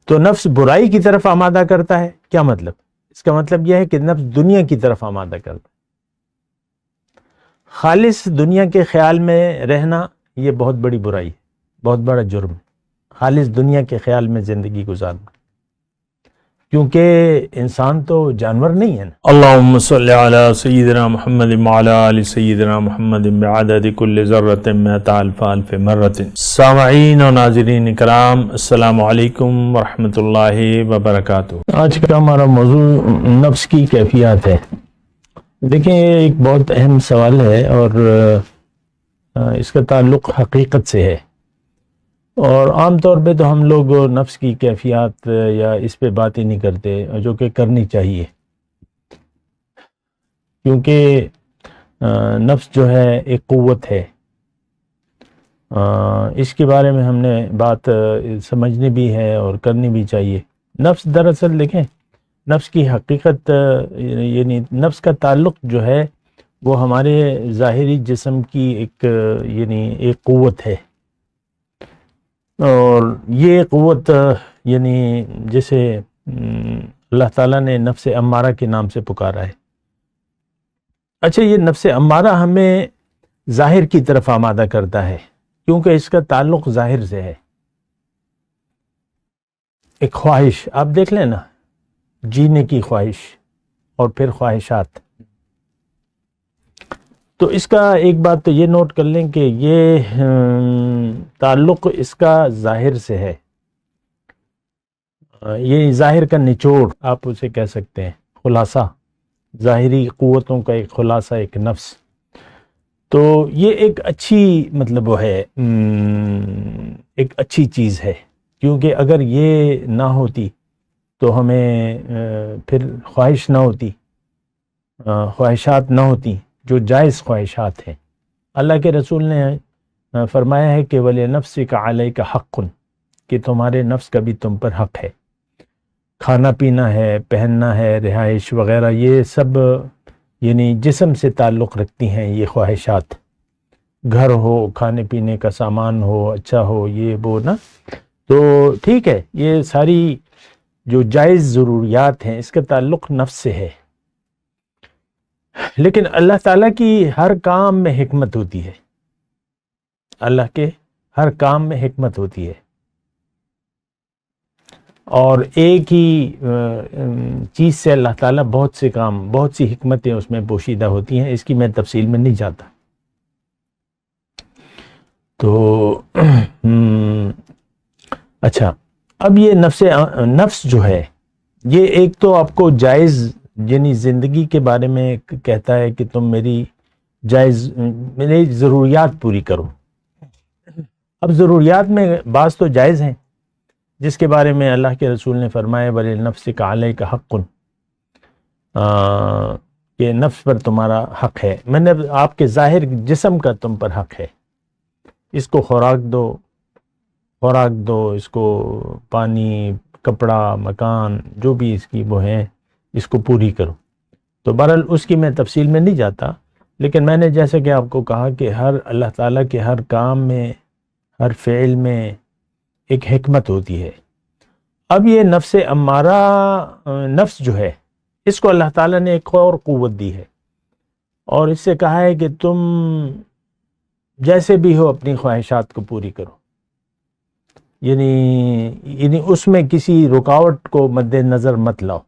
تو نفس برائی کی طرف آمادہ کرتا ہے، کیا مطلب؟ اس کا مطلب یہ ہے کہ نفس دنیا کی طرف آمادہ کرتا ہے۔ خالص دنیا کے خیال میں رہنا یہ بہت بڑی برائی ہے، بہت بڑا جرم ہے، خالص دنیا کے خیال میں زندگی گزارنا، کیونکہ انسان تو جانور نہیں ہے نا۔ اللہم صلی علی سیدنا محمد وعلی آل سیدنا محمد بعدد کل ذرۃ مئۃ الف الف مرۃ۔ سامعین و ناظرین کرام، السلام علیکم ورحمۃ اللہ وبرکاتہ۔ آج کا ہمارا موضوع نفس کی کیفیات ہے۔ دیکھیں، یہ ایک بہت اہم سوال ہے اور اس کا تعلق حقیقت سے ہے، اور عام طور پہ تو ہم لوگ نفس کی کیفیات یا اس پہ بات ہی نہیں کرتے، جو کہ کرنی چاہیے، کیونکہ نفس جو ہے ایک قوت ہے۔ اس کے بارے میں ہم نے بات سمجھنی بھی ہے اور کرنی بھی چاہیے۔ نفس دراصل دیکھیں، نفس کی حقیقت یعنی نفس کا تعلق جو ہے وہ ہمارے ظاہری جسم کی ایک قوت ہے، اور یہ قوت یعنی جسے اللہ تعالیٰ نے نفس امارہ کے نام سے پکارا ہے۔ اچھا، یہ نفس امارہ ہمیں ظاہر کی طرف آمادہ کرتا ہے، کیونکہ اس کا تعلق ظاہر سے ہے۔ ایک خواہش آپ دیکھ لیں نا، جینے کی خواہش اور پھر خواہشات، تو اس کا ایک بات تو یہ نوٹ کر لیں کہ یہ تعلق اس کا ظاہر سے ہے، یہ ظاہر کا نچوڑ آپ اسے کہہ سکتے ہیں، خلاصہ، ظاہری قوتوں کا ایک خلاصہ، ایک نفس۔ تو یہ ایک اچھی مطلب وہ ہے، ایک اچھی چیز ہے، کیونکہ اگر یہ نہ ہوتی تو ہمیں پھر خواہش نہ ہوتی، خواہشات نہ ہوتی جو جائز خواہشات ہیں۔ اللہ کے رسول نے فرمایا ہے کہ وَلِنَفْسِكَ عَلَيْكَ حَقٌّ، کہ تمہارے نفس کا بھی تم پر حق ہے۔ کھانا پینا ہے، پہننا ہے، رہائش وغیرہ، یہ سب یعنی جسم سے تعلق رکھتی ہیں یہ خواہشات۔ گھر ہو، کھانے پینے کا سامان ہو، اچھا ہو، یہ وہ نا، تو ٹھیک ہے، یہ ساری جو جائز ضروریات ہیں اس کا تعلق نفس سے ہے۔ لیکن اللہ تعالیٰ کی ہر کام میں حکمت ہوتی ہے، اللہ کے ہر کام میں حکمت ہوتی ہے، اور ایک ہی چیز سے اللہ تعالیٰ بہت سے کام، بہت سی حکمتیں اس میں پوشیدہ ہوتی ہیں۔ اس کی میں تفصیل میں نہیں جاتا۔ تو اچھا، اب یہ نفس جو ہے، یہ ایک تو آپ کو جائز یعنی زندگی کے بارے میں کہتا ہے کہ تم میری ضروریات پوری کرو۔ اب ضروریات میں بعض تو جائز ہیں، جس کے بارے میں اللہ کے رسول نے فرمایا وَلِنَفْسِكَ عَلَيْكَ حَقٌّ، کہ نفس پر تمہارا حق ہے، میں نے آپ کے ظاہر جسم کا تم پر حق ہے، اس کو خوراک دو، اس کو پانی، کپڑا، مکان، جو بھی اس کی وہ ہیں، اس کو پوری کرو۔ تو بہرحال اس کی میں تفصیل میں نہیں جاتا، لیکن میں نے جیسے کہ آپ کو کہا کہ اللہ تعالیٰ کے ہر کام میں، ہر فعل میں ایک حکمت ہوتی ہے۔ اب یہ نفس امارہ، نفس جو ہے، اس کو اللہ تعالیٰ نے ایک اور قوت دی ہے، اور اس سے کہا ہے کہ تم جیسے بھی ہو اپنی خواہشات کو پوری کرو، یعنی اس میں کسی رکاوٹ کو مد نظر مت لاؤ۔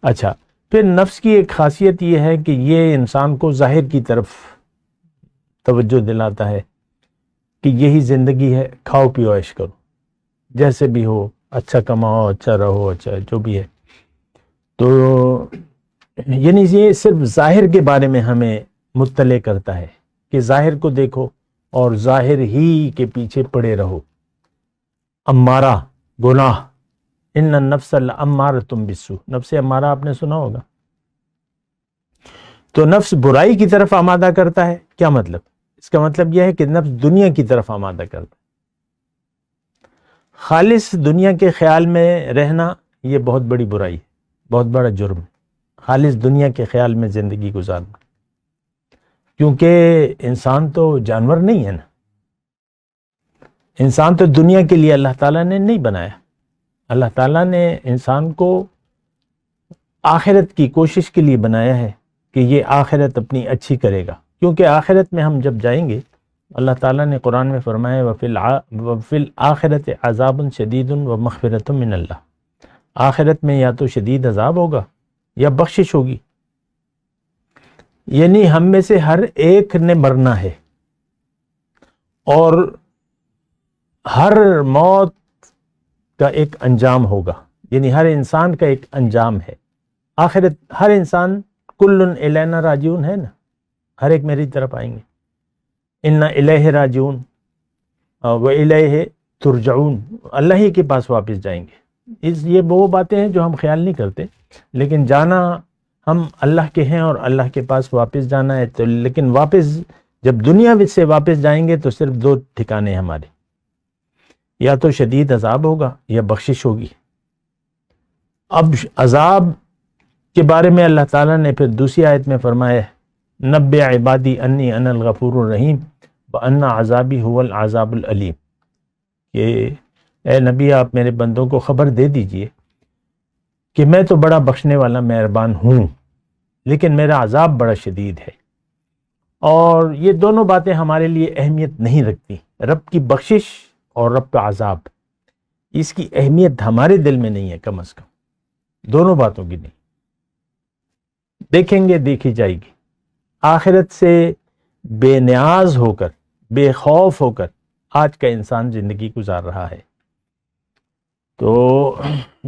اچھا، پھر نفس کی ایک خاصیت یہ ہے کہ یہ انسان کو ظاہر کی طرف توجہ دلاتا ہے کہ یہی زندگی ہے، کھاؤ پیو عیش کرو، جیسے بھی ہو، اچھا کماؤ، اچھا رہو، اچھا جو بھی ہے۔ تو یعنی یہ صرف ظاہر کے بارے میں ہمیں مطلع کرتا ہے کہ ظاہر کو دیکھو اور ظاہر ہی کے پیچھے پڑے رہو۔ امارہ، گناہ، ان النفس لامارۃ بالسوء، نفس امارہ آپ نے سنا ہوگا۔ تو نفس برائی کی طرف آمادہ کرتا ہے، کیا مطلب؟ اس کا مطلب یہ ہے کہ نفس دنیا کی طرف آمادہ کرتا ہے۔ خالص دنیا کے خیال میں رہنا یہ بہت بڑی برائی ہے، بہت بڑا جرم ہے، خالص دنیا کے خیال میں زندگی گزارنا، کیونکہ انسان تو جانور نہیں ہے نا۔ انسان تو دنیا کے لیے اللہ تعالیٰ نے نہیں بنایا، اللہ تعالیٰ نے انسان کو آخرت کی کوشش کے لیے بنایا ہے کہ یہ آخرت اپنی اچھی کرے گا، کیونکہ آخرت میں ہم جب جائیں گے اللہ تعالیٰ نے قرآن میں فرمایا وَفِي الْآخِرَةِ عَذَابٌ شَدِيدٌ وَمَغْفِرَةٌ مِّنَ اللَّهِ، آخرت میں یا تو شدید عذاب ہوگا یا بخشش ہوگی، یعنی ہم میں سے ہر ایک نے مرنا ہے اور ہر موت کا ایک انجام ہوگا، یعنی ہر انسان کا ایک انجام ہے آخرت، ہر انسان کلن الینا راجعون ہے نا، ہر ایک میری طرف آئیں گے، انا الیہ راجعون و الیہ ترجعون، اللہ ہی کے پاس واپس جائیں گے۔ یہ وہ باتیں ہیں جو ہم خیال نہیں کرتے، لیکن جانا ہم اللہ کے ہیں اور اللہ کے پاس واپس جانا ہے، تو لیکن واپس جب دنیا سے واپس جائیں گے تو صرف دو ٹھکانے ہیں ہمارے، یا تو شدید عذاب ہوگا یا بخشش ہوگی۔ اب عذاب کے بارے میں اللہ تعالیٰ نے پھر دوسری آیت میں فرمایا نبئ عبادی انی انا الغفور الرحیم وان عذابی هو العذاب العلیم، کہ اے نبی آپ میرے بندوں کو خبر دے دیجئے کہ میں تو بڑا بخشنے والا مہربان ہوں لیکن میرا عذاب بڑا شدید ہے۔ اور یہ دونوں باتیں ہمارے لیے اہمیت نہیں رکھتی، رب کی بخشش اور رب کا عذاب، اس کی اہمیت ہمارے دل میں نہیں ہے، کم از کم دونوں باتوں کی نہیں۔ دیکھیں گے دیکھی جائے گی، آخرت سے بے نیاز ہو کر بے خوف ہو کر آج کا انسان زندگی گزار رہا ہے۔ تو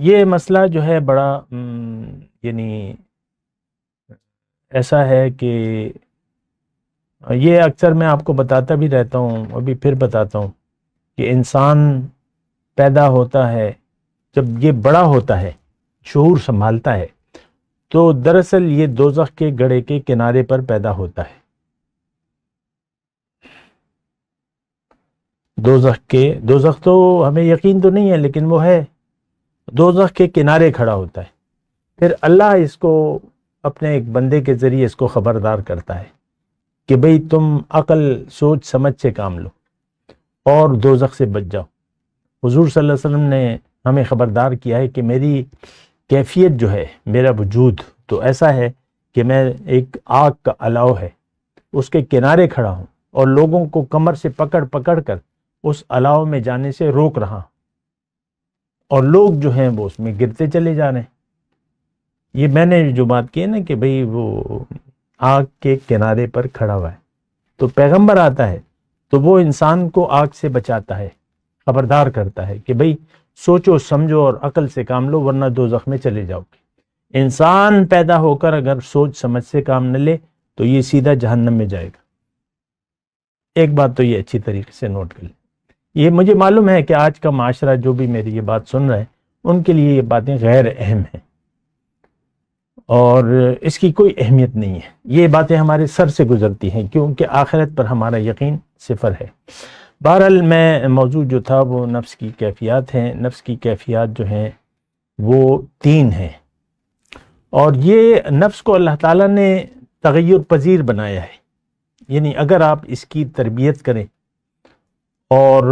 یہ مسئلہ جو ہے بڑا یعنی ایسا ہے کہ یہ اکثر میں آپ کو بتاتا بھی رہتا ہوں، ابھی پھر بتاتا ہوں کہ انسان پیدا ہوتا ہے، جب یہ بڑا ہوتا ہے شعور سنبھالتا ہے تو دراصل یہ دوزخ کے گڑھے کے کنارے پر پیدا ہوتا ہے، دوزخ تو ہمیں یقین تو نہیں ہے لیکن وہ ہے، دوزخ کے کنارے کھڑا ہوتا ہے، پھر اللہ اس کو اپنے ایک بندے کے ذریعے اس کو خبردار کرتا ہے کہ بھئی تم عقل سوچ سمجھ سے کام لو اور دوزخ سے بچ جاؤ۔ حضور صلی اللہ علیہ وسلم نے ہمیں خبردار کیا ہے کہ میری کیفیت جو ہے، میرا وجود تو ایسا ہے کہ میں ایک آگ کا الاؤ ہے، اس کے کنارے کھڑا ہوں اور لوگوں کو کمر سے پکڑ پکڑ کر اس الاؤ میں جانے سے روک رہا ہوں، اور لوگ جو ہیں وہ اس میں گرتے چلے جا رہے ہیں۔ یہ میں نے جو بات کی ہے نا کہ بھئی وہ آگ کے کنارے پر کھڑا ہوا ہے، تو پیغمبر آتا ہے تو وہ انسان کو آگ سے بچاتا ہے، خبردار کرتا ہے کہ بھئی سوچو سمجھو اور عقل سے کام لو ورنہ دوزخ میں چلے جاؤ گے۔ انسان پیدا ہو کر اگر سوچ سمجھ سے کام نہ لے تو یہ سیدھا جہنم میں جائے گا۔ ایک بات تو یہ اچھی طریقے سے نوٹ کر لیں، یہ مجھے معلوم ہے کہ آج کا معاشرہ جو بھی میری یہ بات سن رہا ہے ان کے لیے یہ باتیں غیر اہم ہیں اور اس کی کوئی اہمیت نہیں ہے، یہ باتیں ہمارے سر سے گزرتی ہیں کیونکہ آخرت پر ہمارا یقین صفر ہے۔ بہرحال میں موضوع جو تھا وہ نفس کی کیفیات ہیں، نفس کی کیفیات جو ہیں وہ 3 ہیں، اور یہ نفس کو اللہ تعالیٰ نے تغیر پذیر بنایا ہے، یعنی اگر آپ اس کی تربیت کریں اور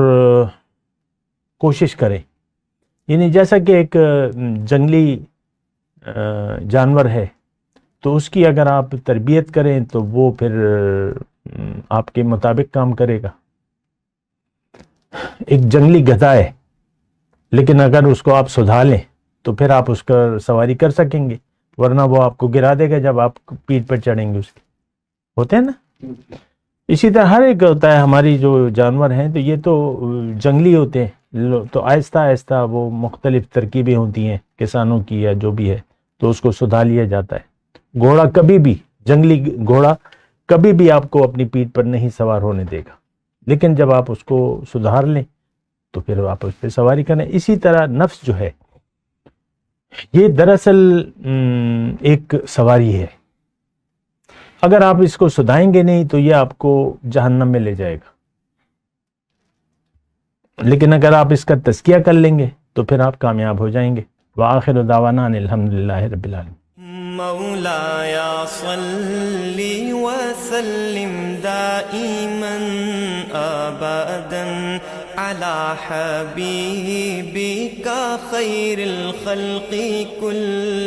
کوشش کریں، یعنی جیسا کہ ایک جنگلی جانور ہے تو اس کی اگر آپ تربیت کریں تو وہ پھر آپ کے مطابق کام کرے گا۔ ایک جنگلی گدھا ہے لیکن اگر اس کو آپ سدھا لیں تو پھر آپ اس کا سواری کر سکیں گے، ورنہ وہ آپ کو گرا دے گا جب آپ پیٹھ پر چڑھیں گے اس کے، ہوتے ہیں نا۔ اسی طرح ہر ایک ہوتا ہے، ہماری جو جانور ہیں تو یہ تو جنگلی ہوتے ہیں، تو آہستہ آہستہ وہ مختلف ترکیبیں ہوتی ہیں کسانوں کی یا جو بھی ہے تو اس کو سدھا لیا جاتا ہے۔ گھوڑا کبھی بھی، جنگلی گھوڑا کبھی بھی آپ کو اپنی پیٹھ پر نہیں سوار ہونے دے گا، لیکن جب آپ اس کو سدھار لیں تو پھر آپ اس پہ سواری کریں۔ اسی طرح نفس جو ہے یہ دراصل ایک سواری ہے، اگر آپ اس کو سدھائیں گے نہیں تو یہ آپ کو جہنم میں لے جائے گا، لیکن اگر آپ اس کا تزکیہ کر لیں گے تو پھر آپ کامیاب ہو جائیں گے۔ وآخر دعوانا ان الحمدللہ رب العالمین۔ مولاي صل وسلم دائما ابدا على حبيبك خير الخلق كلهم